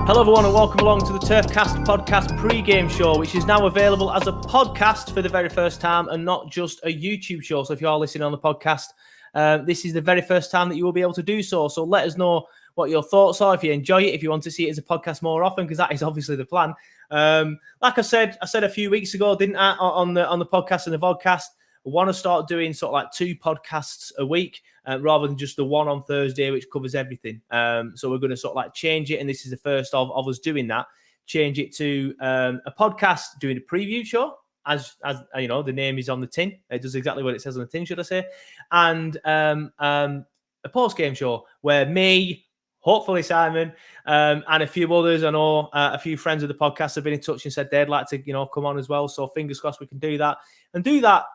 Hello everyone and welcome along to the TurfCast podcast pre-game show, which is now available as a podcast for the very first time and not just a YouTube show. So if you are listening on the podcast, this is the very first time that you will be able to do so. So let us know what your thoughts are, if you enjoy it, if you want to see it as a podcast more often, because that is obviously the plan. Like I said a few weeks ago, didn't I, on the podcast and the vodcast, I want to start doing sort of like 2 podcasts a week rather than just the one on Thursday, which covers everything. So we're going to sort of like change it. And this is the first of us doing that. Change it to a podcast doing a preview show. As you know, the name is on the tin. It does exactly what it says on the tin, should I say. And a post-game show where me, hopefully Simon, and a few others, I know a few friends of the podcast have been in touch and said they'd like to, come on as well. So fingers crossed we can do that. And do that,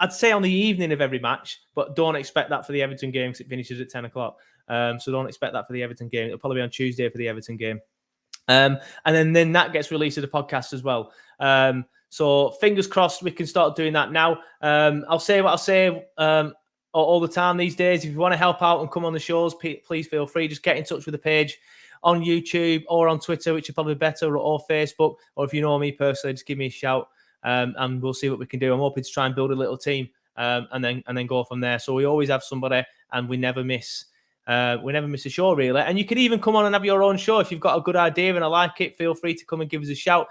I'd say, on the evening of every match, but don't expect that for the Everton game because it finishes at 10 o'clock. So don't expect that for the Everton game. It'll probably be on Tuesday for the Everton game. And then that gets released to the podcast as well. So fingers crossed we can start doing that now. I'll say what I'll say all the time these days. If you want to help out and come on the shows, please feel free. Just get in touch with the page on YouTube or on Twitter, which are probably better, or Facebook. Or if you know me personally, just give me a shout. And we'll see what we can do. I'm hoping to try and build a little team and then go from there. So we always have somebody, and we never miss a show, really. And you can even come on and have your own show if you've got a good idea and I like it. Feel free to come and give us a shout,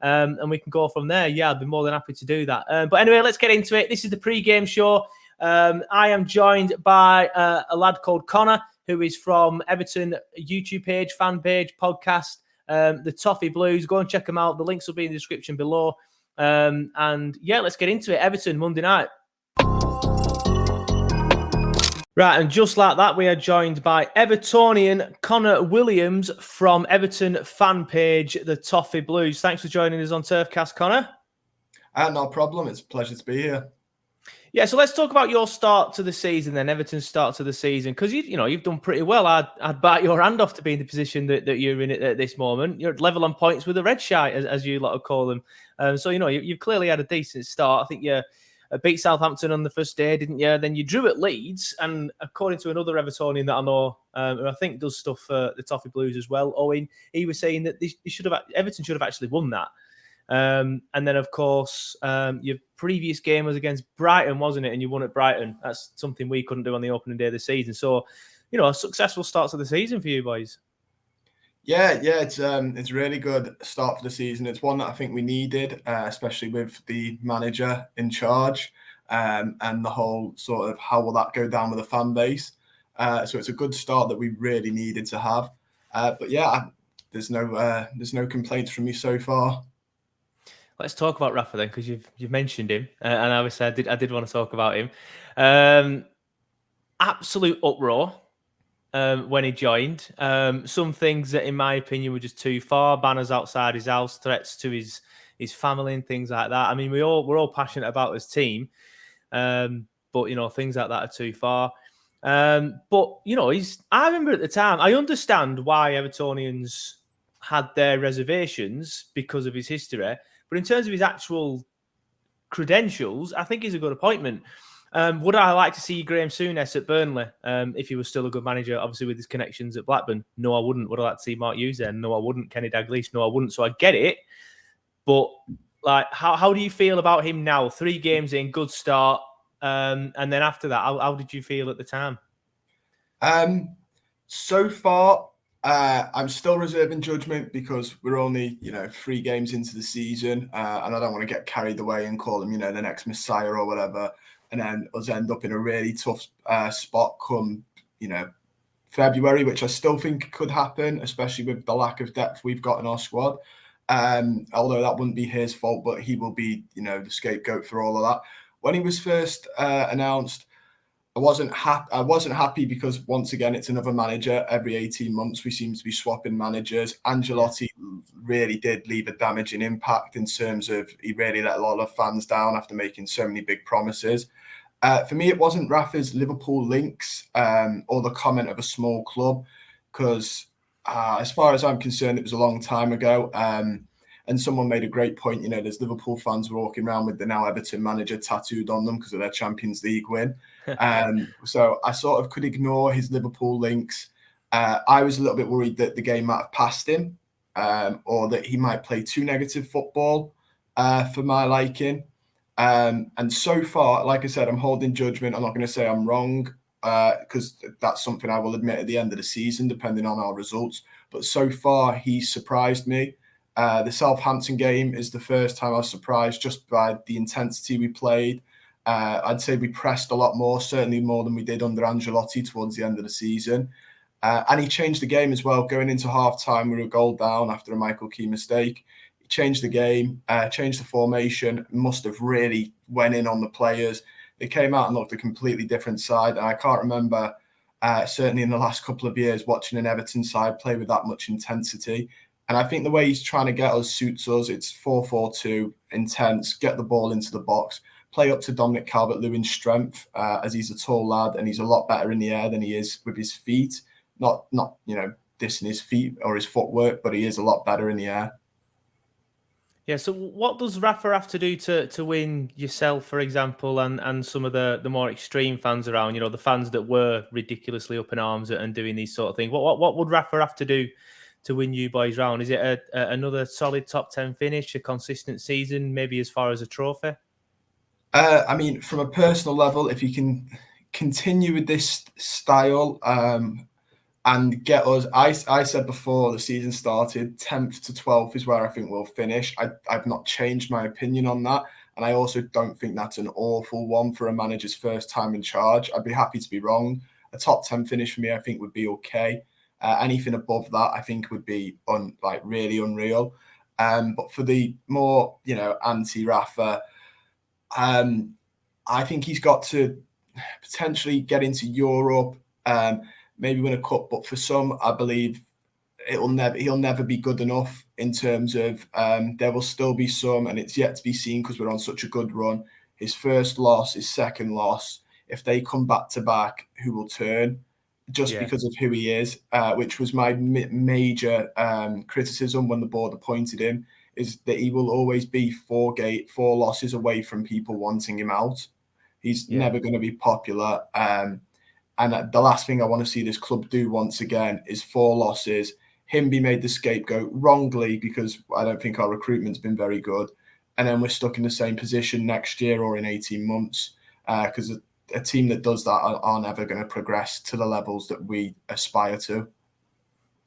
and we can go from there. Yeah, I'd be more than happy to do that. But anyway, let's get into it. This is the pre-game show. I am joined by a lad called Connor, who is from Everton YouTube page, fan page, podcast, the Toffee Blues. Go and check them out. The links will be in the description below. And yeah, let's get into it. Everton, Monday night. Right, and just like that, we are joined by Evertonian Connor Williams from Everton fan page, the Toffee Blues. Thanks for joining us on TurfCast, Connor. No problem. It's a pleasure to be here. Yeah, so let's talk about your start to the season then, Everton's start to the season, because you've done pretty well. I'd bite your hand off to be in the position that you're in at this moment. You're level on points with the Red Shite, as you lot of call them. So you've clearly had a decent start. I think you beat Southampton on the first day, didn't you? Then you drew at Leeds, and according to another Evertonian that I know, who I think does stuff for the Toffee Blues as well, Owen, he was saying that Everton should have actually won that. And then, of course, your previous game was against Brighton, wasn't it? And you won at Brighton. That's something we couldn't do on the opening day of the season. So, a successful start to the season for you boys. Yeah, it's a really good start for the season. It's one that I think we needed, especially with the manager in charge, and the whole sort of how will that go down with the fan base. So it's a good start that we really needed to have. But yeah, there's no complaints from me so far. Let's talk about Rafa then, because you've mentioned him, and obviously I did want to talk about him. Absolute uproar when he joined. Some things that, in my opinion, were just too far. Banners outside his house, threats to his family, and things like that. I mean, we're all passionate about his team, but things like that are too far. But I remember at the time, I understand why Evertonians had their reservations because of his history. But in terms of his actual credentials, I think he's a good appointment. Would I like to see Graham Souness at Burnley if he was still a good manager, obviously with his connections at Blackburn? No, I wouldn't. Would I like to see Mark Hughes there? No, I wouldn't. Kenny Dalglish? No, I wouldn't. So I get it. But how do you feel about him now? 3 games in, good start. And then after that, how did you feel at the time? So far, I'm still reserving judgment because we're only, 3 games into the season, and I don't want to get carried away and call him, the next Messiah or whatever, and then us end up in a really tough spot come, February, which I still think could happen, especially with the lack of depth we've got in our squad. Although that wouldn't be his fault, but he will be, the scapegoat for all of that. When he was first announced, I wasn't happy because, once again, it's another manager. Every 18 months, we seem to be swapping managers. Ancelotti really did leave a damaging impact in terms of he really let a lot of fans down after making so many big promises. For me, it wasn't Rafa's Liverpool links or the comment of a small club, because as far as I'm concerned, it was a long time ago. And someone made a great point, there's Liverpool fans walking around with the now Everton manager tattooed on them because of their Champions League win. So I sort of could ignore his Liverpool links. I was a little bit worried that the game might have passed him, or that he might play too negative football for my liking. And so far, like I said, I'm holding judgment. I'm not going to say I'm wrong, because that's something I will admit at the end of the season, depending on our results. But so far, he's surprised me. The Southampton game is the first time I was surprised just by the intensity we played. I'd say we pressed a lot more, certainly more than we did under Ancelotti towards the end of the season. And he changed the game as well. Going into half-time, we were a goal down after a Michael Key mistake. He changed the game, changed the formation, must have really went in on the players. They came out and looked a completely different side. And I can't remember, certainly in the last couple of years, watching an Everton side play with that much intensity. And I think the way he's trying to get us suits us. It's 4-4-2, intense, get the ball into the box, play up to Dominic Calvert-Lewin's strength, as he's a tall lad and he's a lot better in the air than he is with his feet. Not dissing his feet or his footwork, but he is a lot better in the air. Yeah, so what does Rafa have to do to win yourself, for example, and some of the more extreme fans around, the fans that were ridiculously up in arms and doing these sort of things? What would Rafa have to do to win you boys round? Is it another solid top 10 finish, a consistent season, maybe as far as a trophy? I mean, from a personal level, if you can continue with this style, and get us, I said before the season started, 10th to 12th is where I think we'll finish. I've not changed my opinion on that. And I also don't think that's an awful one for a manager's first time in charge. I'd be happy to be wrong. A top 10 finish for me, I think, would be okay. Anything above that, I think, would be really unreal. But for the more, anti-Rafa, I think he's got to potentially get into Europe, maybe win a cup, but for some, I believe he'll never be good enough in terms of there will still be some, and it's yet to be seen because we're on such a good run. His first loss, his second loss, if they come back to back, who will turn just because of who he is, which was my major criticism when the board appointed him, is that he will always be four losses away from people wanting him out. He's never going to be popular. And the last thing I want to see this club do once again is 4 losses, him be made the scapegoat wrongly because I don't think our recruitment's been very good. And then we're stuck in the same position next year or in 18 months because a team that does that are never going to progress to the levels that we aspire to.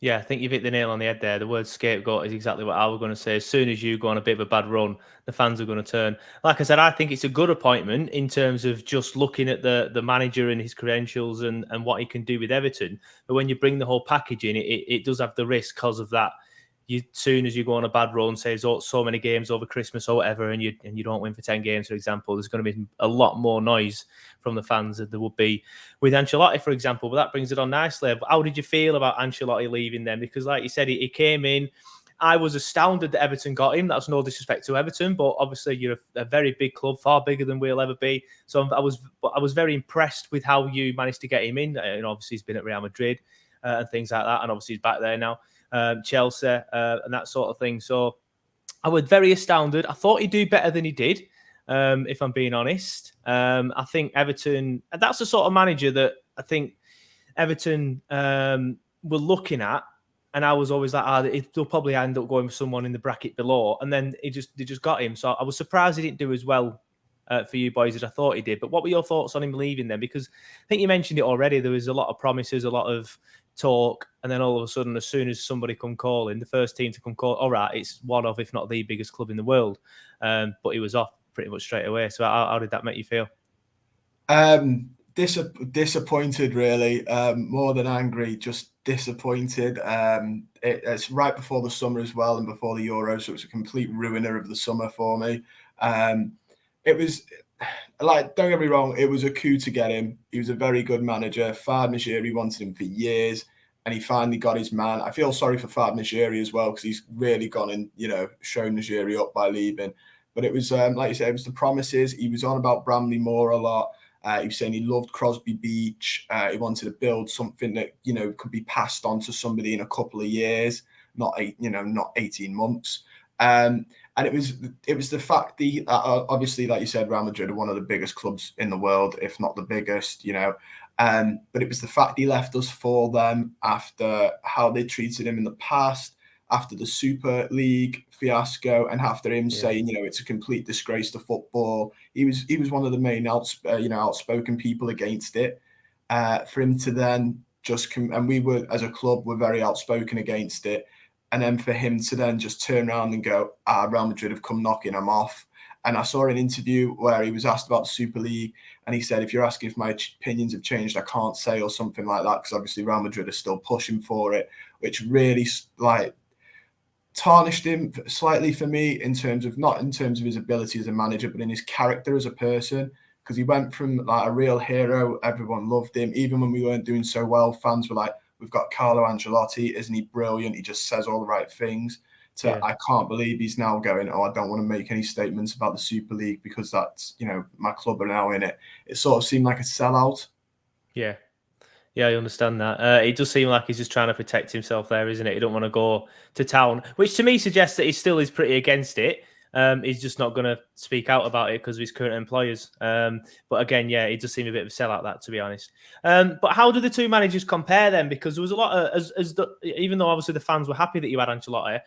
Yeah, I think you've hit the nail on the head there. The word scapegoat is exactly what I was going to say. As soon as you go on a bit of a bad run, the fans are going to turn. Like I said, I think it's a good appointment in terms of just looking at the manager and his credentials and what he can do with Everton. But when you bring the whole package in, it does have the risk because of that. Soon as you go on a bad run, say so many games over Christmas or whatever, and you don't win for 10 games, for example, there's going to be a lot more noise from the fans than there would be with Ancelotti, for example. But that brings it on nicely. How did you feel about Ancelotti leaving then? Because like you said, he came in. I was astounded that Everton got him. That's no disrespect to Everton, but obviously you're a very big club, far bigger than we'll ever be. So I was very impressed with how you managed to get him in. Obviously he's been at Real Madrid and things like that, and obviously he's back there now. Chelsea and that sort of thing. So I was very astounded. I thought he'd do better than he did, if I'm being honest. I think Everton, that's the sort of manager that I think Everton were looking at, and I was always like, they'll probably end up going with someone in the bracket below, and then they just got him. So I was surprised he didn't do as well for you boys as I thought he did. But what were your thoughts on him leaving then? Because I think you mentioned it already. There was a lot of promises, a lot of talk, and then all of a sudden, as soon as somebody come calling, the first team to come call, all right, it's one of, if not the biggest club in the world. But he was off pretty much straight away. So how did that make you feel? Disappointed, really, more than angry, just disappointed. It's right before the summer as well and before the Euros, so it was a complete ruiner of the summer for me. It was don't get me wrong, it was a coup to get him. He was a very good manager. Fad Majiri wanted him for years, and he finally got his man. I feel sorry for Fad Majiri as well because he's really gone and shown Majiri up by leaving. But it was like you said, it was the promises. He was on about Bramley Moore a lot. He was saying he loved Crosby Beach. He wanted to build something that could be passed on to somebody in a couple of years, not 18 months. And And it was the fact obviously, like you said, Real Madrid are one of the biggest clubs in the world, if not the biggest, but it was the fact he left us for them after how they treated him in the past, after the Super League fiasco, and after him saying, it's a complete disgrace to football. He was one of the main outspoken people against it. For him to then just and we were, as a club, were very outspoken against it. And then for him to then just turn around and go, Real Madrid have come knocking, I'm off. And I saw an interview where he was asked about the Super League, and he said, if you're asking if my opinions have changed, I can't say, or something like that, because obviously Real Madrid are still pushing for it, which really tarnished him slightly for me not in terms of his ability as a manager, but in his character as a person, because he went from a real hero. Everyone loved him. Even when we weren't doing so well, fans were like, we've got Carlo Ancelotti, isn't he brilliant? He just says all the right things. I can't believe he's now going, I don't want to make any statements about the Super League because that's, my club are now in it. It sort of seemed like a sellout. Yeah. Yeah, I understand that. It does seem like he's just trying to protect himself there, isn't it? He don't want to go to town, which to me suggests that he still is pretty against it. He's just not going to speak out about it because of his current employers. But again, it does seem a bit of a sellout, that, to be honest. But how do the two managers compare then? Because there was a lot of, even though obviously the fans were happy that you had Ancelotti,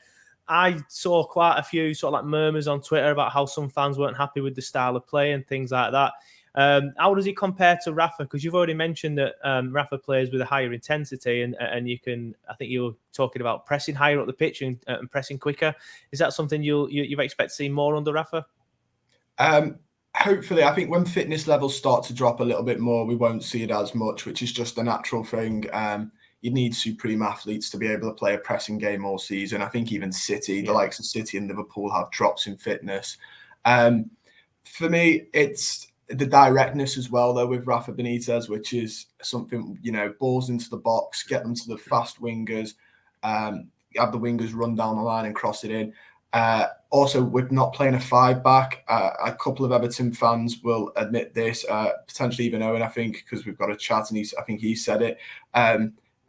I saw quite a few sort of murmurs on Twitter about how some fans weren't happy with the style of play and things like that. How does he compare to Rafa? Because you've already mentioned that Rafa plays with a higher intensity, and I think you were talking about pressing higher up the pitch and pressing quicker. Is that something you expect to see more under Rafa? Hopefully, I think when fitness levels start to drop a little bit more, we won't see it as much, which is just a natural thing. You need supreme athletes to be able to play a pressing game all season. I think even City, the likes of City and Liverpool, have drops in fitness. For me, it's the directness as well, though, with Rafa Benitez, which is something, balls into the box, get them to the fast wingers, have the wingers run down the line and cross it in. Also, with not playing a 5-back, a couple of Everton fans will admit this, potentially even Owen, I think, because we've got a chat and I think he said it.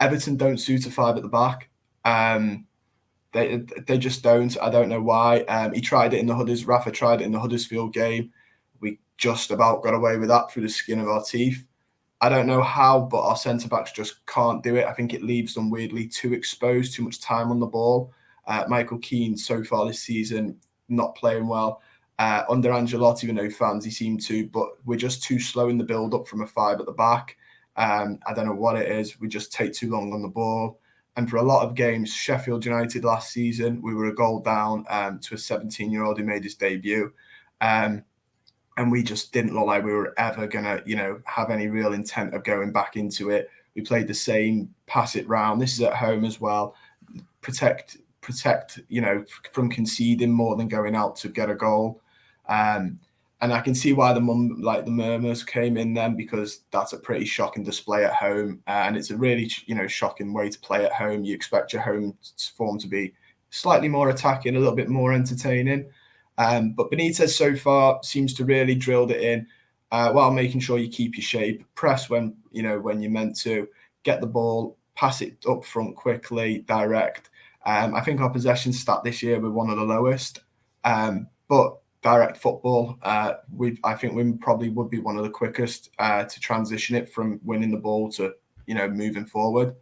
Everton don't suit a 5 at the back. They just don't. I don't know why. Rafa tried it in the Huddersfield game. We just about got away with that through the skin of our teeth. I don't know how, but our centre-backs just can't do it. I think it leaves them weirdly too exposed, too much time on the ball. Michael Keane, so far this season, not playing well. Under Ancelotti, with no fans, he seemed to, but we're just too slow in the build-up from a 5 at the back. I don't know what it is. We just take too long on the ball. And for a lot of games, Sheffield United last season, we were a goal down to a 17-year-old who made his debut. And we just didn't look like we were ever going to, have any real intent of going back into it. We played the same, pass it round. This is at home as well. Protect, from conceding more than going out to get a goal. And I can see why the murmurs came in then, because that's a pretty shocking display at home. And it's a really, shocking way to play at home. You expect your home form to be slightly more attacking, a little bit more entertaining. But Benitez so far seems to really drilled it in while making sure you keep your shape, press when you're meant to, get the ball, pass it up front quickly, direct. I think our possession stat this year were one of the lowest. But direct football, I think we probably would be one of the quickest to transition it from winning the ball to, moving forward.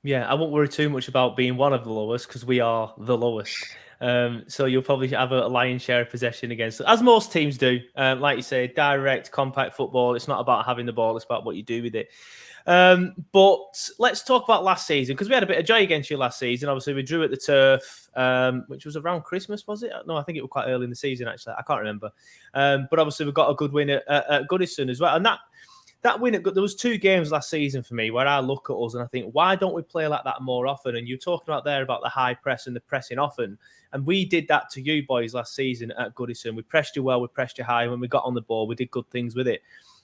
Yeah, I won't worry too much about being one of the lowest, because we are the lowest. So you'll probably have a lion's share of possession against, as most teams do. Like you say, direct, compact football. It's not about having the ball, it's about what you do with it. But let's talk about last season, because we had a bit of joy against you last season. Obviously, we drew at the Turf, which was around Christmas, was it? No, I think it was quite early in the season, actually. I can't remember. But obviously, we got a good win at Goodison as well. And that win, there was 2 games last season for me where I look at us and I think, why don't we play like that more often? And you're talking about the high press and the pressing often. And we did that to you boys last season at Goodison. We pressed you well, we pressed you high. And when we got on the ball, we did good things with it.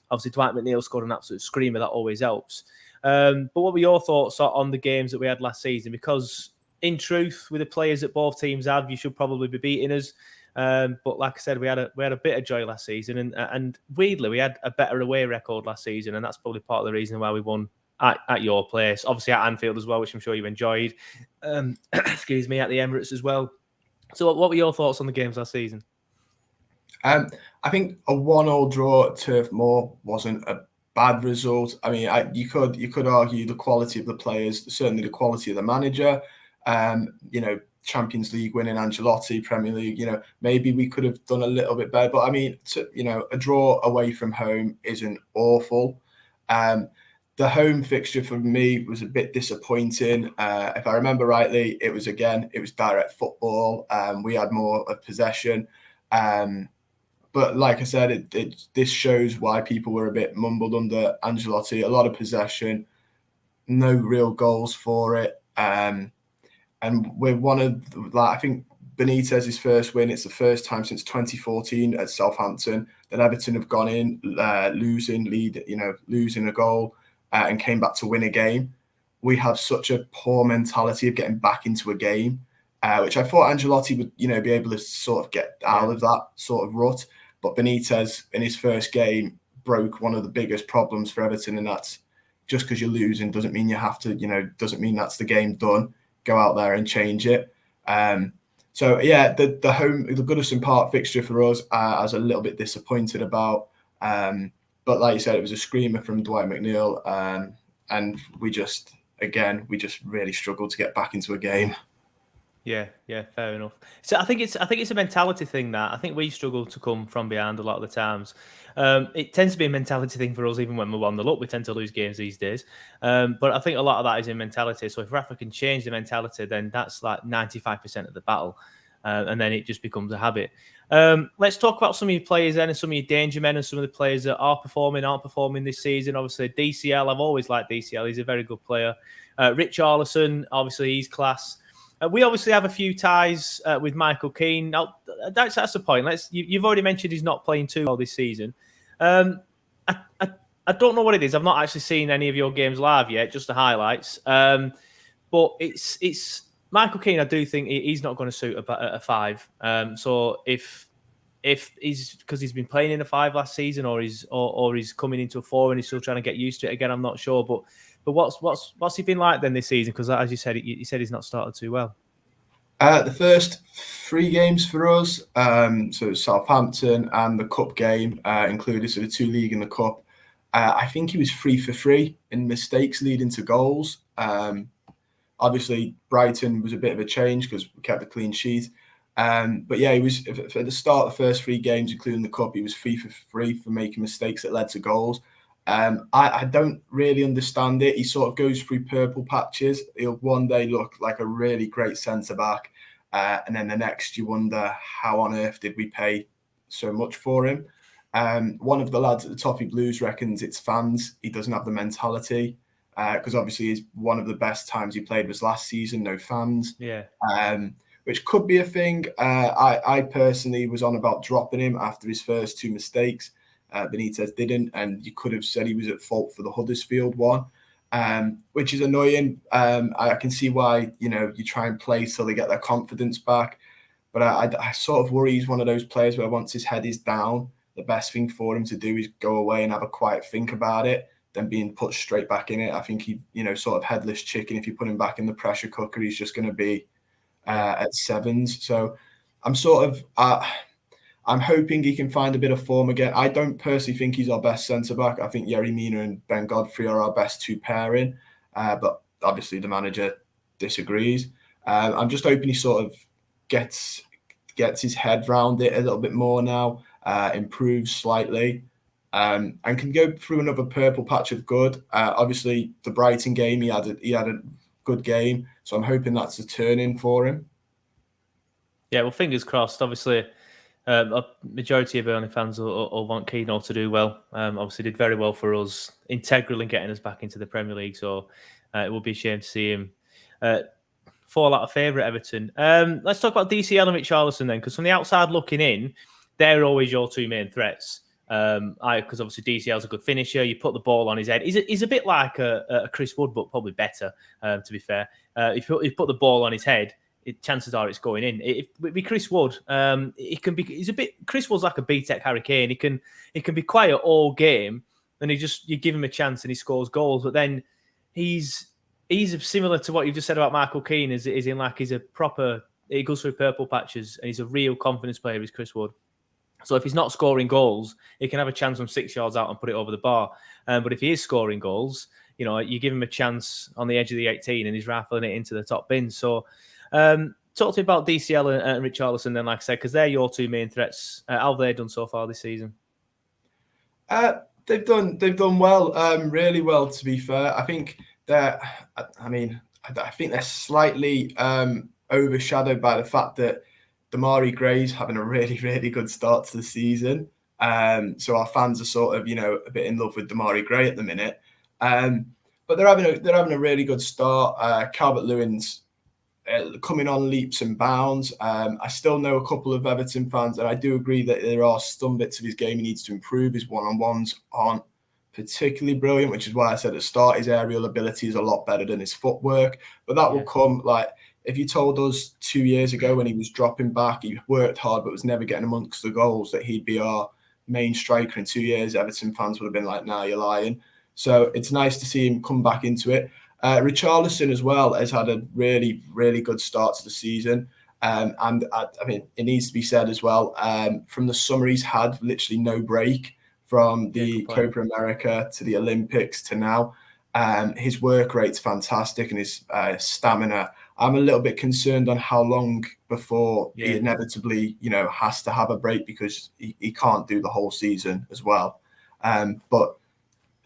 Obviously, Dwight McNeil scored an absolute screamer. That always helps. But what were your thoughts on the games that we had last season? Because in truth, with the players that both teams have, you should probably be beating us. But like I said, we had a bit of joy last season, and weirdly, we had a better away record last season, and that's probably part of the reason why we won at your place. Obviously at Anfield as well, which I'm sure you enjoyed. Excuse me, at the Emirates as well. So what were your thoughts on the games last season? I think a 1-1 draw at Turf Moor wasn't a bad result. I mean, you could argue the quality of the players, certainly the quality of the manager. Champions League winning Ancelotti, Premier League. Maybe we could have done a little bit better. But I mean, a draw away from home isn't awful. The home fixture for me was a bit disappointing. If I remember rightly, it was direct football. We had more of possession. But like I said, this shows why people were a bit mumbled under Ancelotti. A lot of possession, no real goals for it. And we're I think Benitez's first win. It's the first time since 2014 at Southampton that Everton have gone in losing a goal and came back to win a game. We have such a poor mentality of getting back into a game, which I thought Ancelotti would, be able to sort of get out of that sort of rut. But Benitez, in his first game, broke one of the biggest problems for Everton, and that's just because you're losing doesn't mean you have to, doesn't mean that's the game done. Go out there and change it. The Goodison Park fixture for us, I was a little bit disappointed about. But like you said, it was a screamer from Dwight McNeil, and we just really struggled to get back into a game. Yeah, fair enough. So I think it's a mentality thing that I think we struggle to come from behind a lot of the times. It tends to be a mentality thing for us, even when we're 1-0 up, we tend to lose games these days. But I think a lot of that is in mentality. So if Rafa can change the mentality, then that's like 95% of the battle. And then it just becomes a habit. Let's talk about some of your players then, and some of your danger men, and some of the players that aren't performing this season. Obviously, DCL, I've always liked DCL. He's a very good player. Richarlison, obviously, he's class. We obviously have a few ties with Michael Keane. Now, that's the point. You've already mentioned he's not playing too well this season. I don't know what it is. I've not actually seen any of your games live yet, just the highlights. But it's Michael Keane. I do think he's not going to suit a 5. So if he's because he's been playing in a 5 last season, or he's coming into a 4 and he's still trying to get used to it again, I'm not sure. But what's he been like then this season? Because as you said, you said he's not started too well. The first 3 games for us, so Southampton and the cup game included, so the 2 league and the cup. I think he was 3 for 3 in mistakes leading to goals. Obviously, Brighton was a bit of a change because we kept a clean sheet. But yeah, he was at the start of the first 3 games, including the cup, he was 3 for 3 for making mistakes that led to goals. I don't really understand it. He sort of goes through purple patches. He'll one day look like a really great centre-back, and then the next you wonder, how on earth did we pay so much for him? One of the lads at the Toffee Blues reckons it's fans. He doesn't have the mentality, because obviously one of the best times he played was last season, no fans. Yeah. Which could be a thing. I personally was on about dropping him after his first 2 mistakes. Benitez didn't, and you could have said he was at fault for the Huddersfield one, which is annoying. I can see why you try and play till they get their confidence back, but I sort of worry he's one of those players where once his head is down, the best thing for him to do is go away and have a quiet think about it, than being put straight back in it. I think he, sort of headless chicken. If you put him back in the pressure cooker, he's just going to be at 7s. So I'm sort of. I'm hoping he can find a bit of form again. I don't personally think he's our best centre-back. I think Yerry Mina and Ben Godfrey are our best 2 pairing. But obviously the manager disagrees. I'm just hoping he sort of gets his head round it a little bit more now, improves slightly, and can go through another purple patch of good. Obviously, the Brighton game, he had a good game. So I'm hoping that's a turn-in for him. Yeah, well, fingers crossed. Obviously, a majority of Burnley fans will want Keane to do well. Obviously, did very well for us, integral in getting us back into the Premier League. So it would be a shame to see him fall out of favour at Everton. Let's talk about DCL and Richarlison then, because from the outside looking in, they're always your 2 main threats. Because obviously DCL's a good finisher. You put the ball on his head. He's a bit like a Chris Wood, but probably better. To be fair, if you put the ball on his head, chances are it's going in. With Chris Wood, it can be. Chris Wood's like a B-Tech Harry Kane. He can be quiet all game, and you give him a chance and he scores goals. But then he's similar to what you just said about Michael Keane. Is in like he's a proper he goes through purple patches, and he's a real confidence player, is Chris Wood. So if he's not scoring goals, he can have a chance from 6 yards out and put it over the bar. But if he is scoring goals, you give him a chance on the edge of the 18 and he's rifling it into the top bin. So talk to me about DCL and Richarlison then, like I said, because they're your two main threats. How have they done so far this season? They've done well, really well, to be fair. I think I think they're slightly overshadowed by the fact that Damari Gray's having a really, really good start to the season. So our fans are sort of, a bit in love with Damari Gray at the minute. But they're having a really good start. Calvert-Lewin's coming on leaps and bounds. I still know a couple of Everton fans, and I do agree that there are some bits of his game he needs to improve. His one-on-ones aren't particularly brilliant, which is why I said at the start his aerial ability is a lot better than his footwork. But that will come, if you told us 2 years ago when he was dropping back, he worked hard but was never getting amongst the goals, that he'd be our main striker in 2 years, Everton fans would have been like, nah, you're lying. So it's nice to see him come back into it. Richarlison as well has had a really, really good start to the season. And it needs to be said as well, from the summer he's had literally no break from the Copa America to the Olympics to now. His work rate's fantastic and his stamina. I'm a little bit concerned on how long before he inevitably, has to have a break, because he can't do the whole season as well. But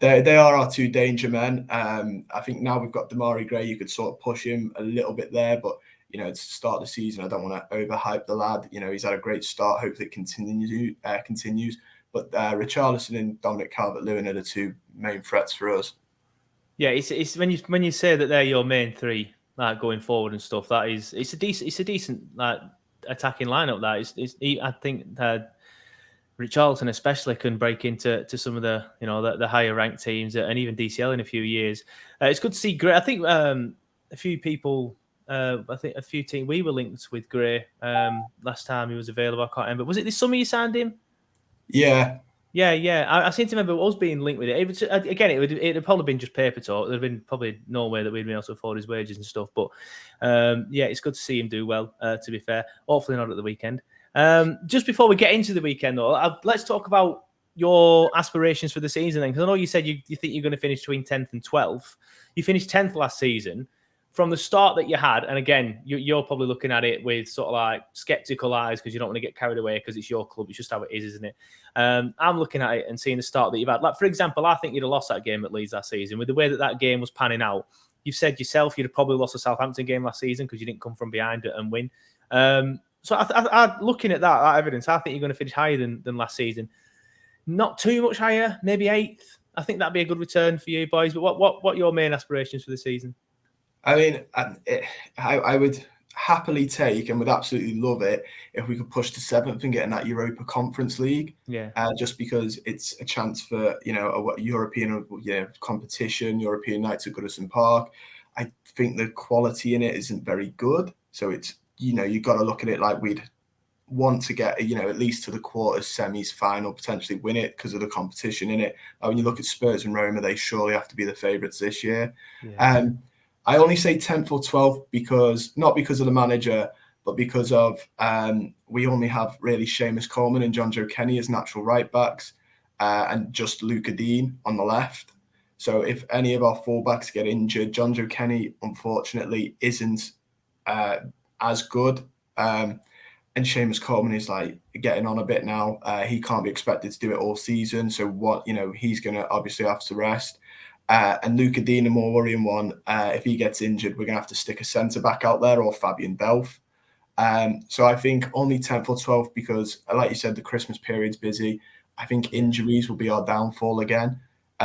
they are our two danger men. I think now we've got Damari Gray, you could sort of push him a little bit there, but to start the season, I don't want to overhype the lad. He's had a great start. Hopefully it continues. But Richarlison and Dominic Calvert-Lewin are the two main threats for us. Yeah, it's when you say that they're your main three, like going forward and stuff. It's a decent like attacking lineup. I think that Richarlison especially can break into some of the the higher ranked teams and even DCL in a few years. It's good to see Gray. I think a few people, a few teams, we were linked with Gray last time he was available. I can't remember. Was it this summer you signed him? Yeah. I seem to remember us being linked with it. It'd have probably been just paper talk. There'd been probably no way that we'd been able to afford his wages and stuff. But it's good to see him do well. To be fair, hopefully not at the weekend. Just before we get into the weekend, though, let's talk about your aspirations for the season then, because I know you said you think you're going to finish between 10th and 12th. You finished 10th last season. From the start that you had, and again, you're probably looking at it with sort of like skeptical eyes because you don't want to get carried away because it's your club. It's just how it is, isn't it? I'm looking at it and seeing the start that you've had. Like, for example, I think you'd have lost that game at Leeds last season. With the way that game was panning out, you've said yourself you'd have probably lost a Southampton game last season because you didn't come from behind it and win. So I looking at that evidence, I think you're going to finish higher than last season. Not too much higher, maybe 8th. I think that'd be a good return for you boys. But what are your main aspirations for the season? I mean, I would happily take and would absolutely love it if we could push to 7th and get in that Europa Conference League. Yeah. Just because it's a chance for a European competition, European nights at Goodison Park. I think the quality in it isn't very good, so it's you've got to look at it like we'd want to get at least to the quarters, semis, final, potentially win it because of the competition in it. When you look at Spurs and Roma, they surely have to be the favourites this year. Yeah. I only say 10th or 12th not because of the manager, but because of we only have really Seamus Coleman and John Joe Kenny as natural right backs, and just Luca Dean on the left. So if any of our fullbacks get injured, John Joe Kenny unfortunately isn't as good, and Seamus Coleman is like getting on a bit now. He can't be expected to do it all season, so he's going to obviously have to rest. And Luca Dean, a more worrying one. If he gets injured, we're going to have to stick a centre-back out there or Fabian Delph. So I think only 10th or 12th because, like you said, the Christmas period's busy. I think injuries will be our downfall again,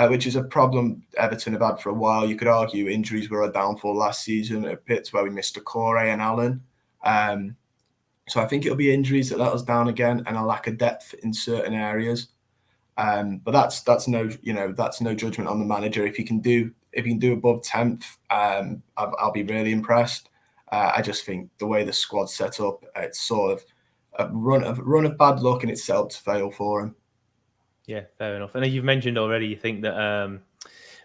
which is a problem Everton have had for a while. You could argue injuries were our downfall last season at Pits where we missed Decore and Allen. So I think it'll be injuries that let us down again and a lack of depth in certain areas. But that's no judgment on the manager. If he can do above 10th, I'll be really impressed. I just think the way the squad's set up, it's sort of a run of bad luck, and it's set up to fail for him. Yeah, fair enough. And you've mentioned already, you think that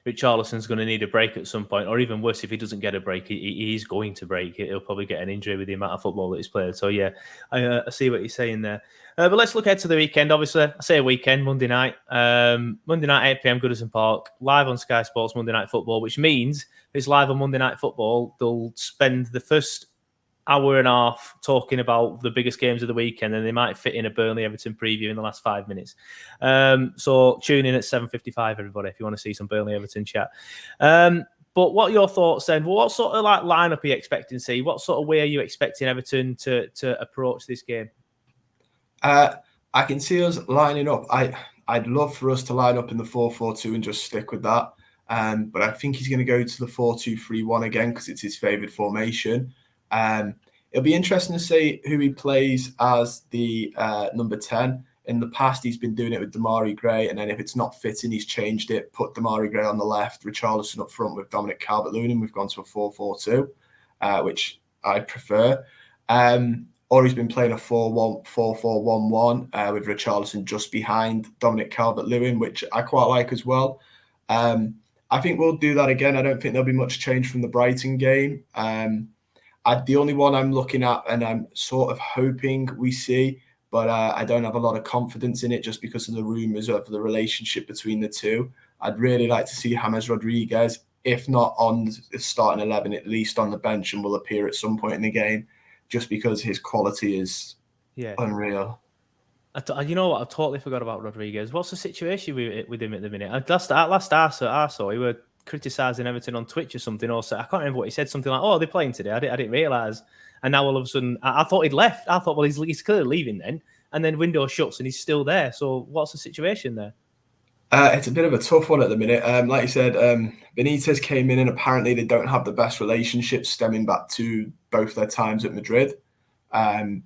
Richarlison's going to need a break at some point, or even worse, if he doesn't get a break, he's going to break. He'll probably get an injury with the amount of football that he's played. So yeah, I see what you're saying there. But let's look ahead to the weekend. Obviously, I say a weekend, Monday night. Monday night, 8 p.m, Goodison Park, live on Sky Sports Monday Night Football, which means if it's live on Monday Night Football, they'll spend the first hour and a half talking about the biggest games of the weekend, and they might fit in a Burnley Everton preview in the last 5 minutes. So tune in at 7:55, everybody, if you want to see some Burnley Everton chat. But what are your thoughts then? Well, what sort of lineup are you expecting to see? What sort of way are you expecting Everton to approach this game? I can see us lining up. I'd love for us to line up in the 4-4-2 and just stick with that. But I think he's going to go to the 4-2-3-1 again because it's his favourite formation. It'll be interesting to see who he plays as the number 10. In the past, he's been doing it with Demarai Gray, and then if it's not fitting, he's changed it, put Demarai Gray on the left, Richarlison up front with Dominic Calvert-Lewin, and we've gone to a 4-4-2, which I prefer. Or he's been playing a 4-4-1-1 with Richarlison just behind Dominic Calvert-Lewin, which I quite like as well. I think we'll do that again. I don't think there'll be much change from the Brighton game. The only one I'm looking at and I'm sort of hoping we see, but I don't have a lot of confidence in it just because of the rumours of the relationship between the two. I'd really like to see James Rodriguez, if not on the starting 11, at least on the bench, and will appear at some point in the game, just because his quality is unreal. You know what? I totally forgot about Rodriguez. What's the situation with him at the minute? Last I saw, he were criticising Everton on Twitch or something. Also, I can't remember what he said. Something like, "Oh, they're playing today." I didn't realise. And now all of a sudden, I thought he'd left. I thought, well, he's clearly leaving then. And then window shuts and he's still there. So what's the situation there? It's a bit of a tough one at the minute. Like you said, Benitez came in and apparently they don't have the best relationship stemming back to both their times at Madrid. To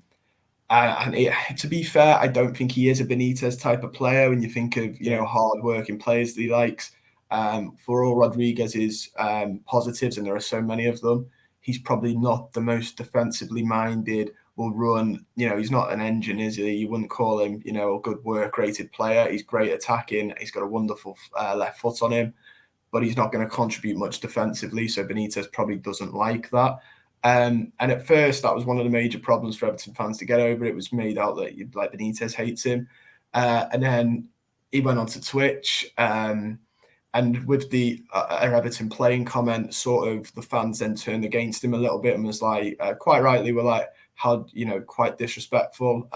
be fair, I don't think he is a Benitez type of player when you think of, hard-working players that he likes. For all Rodriguez's positives, and there are so many of them, he's probably not the most defensively minded, will run, he's not an engine, is he? You wouldn't call him, a good work-rated player. He's great attacking. He's got a wonderful left foot on him, but he's not going to contribute much defensively, so Benitez probably doesn't like that. And at first, that was one of the major problems for Everton fans to get over. It was made out that Benitez hates him. And then he went onto Twitch, and with the Everton playing comment, sort of the fans then turned against him a little bit and was like, quite rightly, were like, how, quite disrespectful.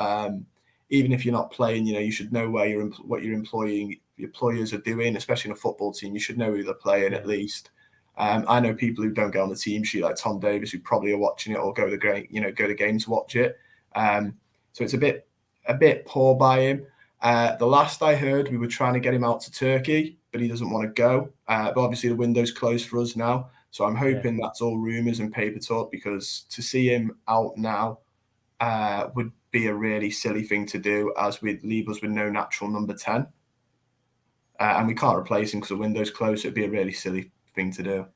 Even if you're not playing, you should know what your employers are doing, especially in a football team. You should know who they're playing at least. I know people who don't get on the team sheet, like Tom Davis, who probably are watching it or go to the game to watch it. So it's a bit poor by him. The last I heard, we were trying to get him out to Turkey, but he doesn't want to go. But obviously the window's closed for us now. So I'm hoping that's all rumours and paper talk, because to see him out now would be a really silly thing to do, as we'd leave us with no natural number 10. And we can't replace him because the window's closed. So it'd be a really silly thing to do.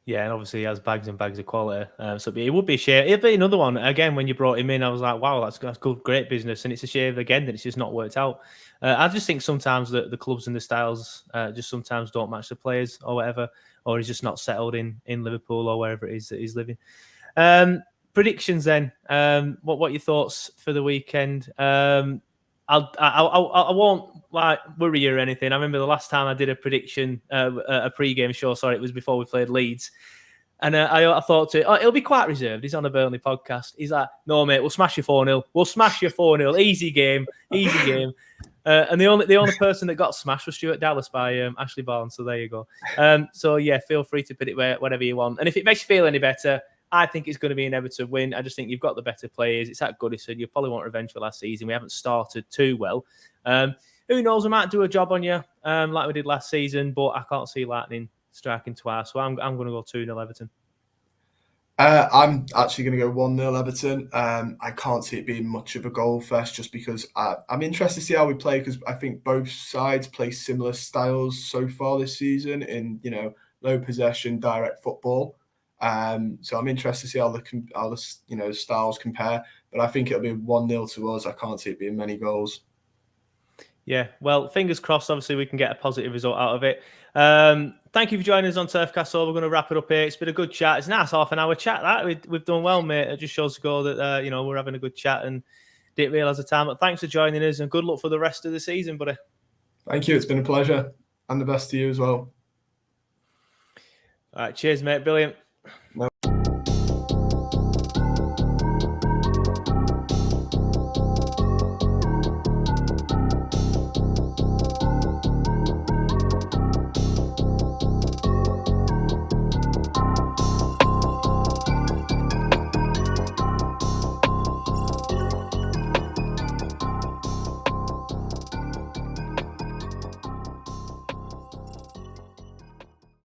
Yeah, and obviously he has bags and bags of quality. So it would be a shame. It'd be another one. Again, when you brought him in, I was like, wow, that's good, great business. And it's a shame, again, that it's just not worked out. I just think sometimes the clubs and the styles just sometimes don't match the players or whatever, or he's just not settled in Liverpool or wherever it is that he's living. Predictions then. What are your thoughts for the weekend? I won't worry you or anything. I remember the last time I did a prediction, a pre-game show. Sorry, it was before we played Leeds, and I thought it'll be quite reserved. He's on a Burnley podcast. He's like, "No, mate, we'll smash you 4-0. We'll smash you 4-0. Easy game." And the only person that got smashed was Stuart Dallas by Ashley Barnes. So there you go. So yeah, feel free to put it whatever you want. And if it makes you feel any better, I think it's going to be an Everton win. I just think you've got the better players. It's at Goodison. You probably want revenge for last season. We haven't started too well. Who knows? We might do a job on you like we did last season, but I can't see Lightning striking twice. So I'm going to go 2-0 Everton. I'm actually going to go 1-0 Everton. I can't see it being much of a goal fest, just because I'm interested to see how we play, because I think both sides play similar styles so far this season in, low possession, direct football. So I'm interested to see how the styles compare, but I think it'll be 1-0 to us. I can't see it being many goals. Yeah, well, fingers crossed. Obviously, we can get a positive result out of it. Thank you for joining us on TurfCast. So we're going to wrap it up here. It's been a good chat. It's a nice half-an-hour chat. That we've done well, mate. It just shows to go that we're having a good chat and didn't realise the time. But thanks for joining us and good luck for the rest of the season, buddy. Thank you. It's been a pleasure, and the best to you as well. All right, cheers, mate. Brilliant. No.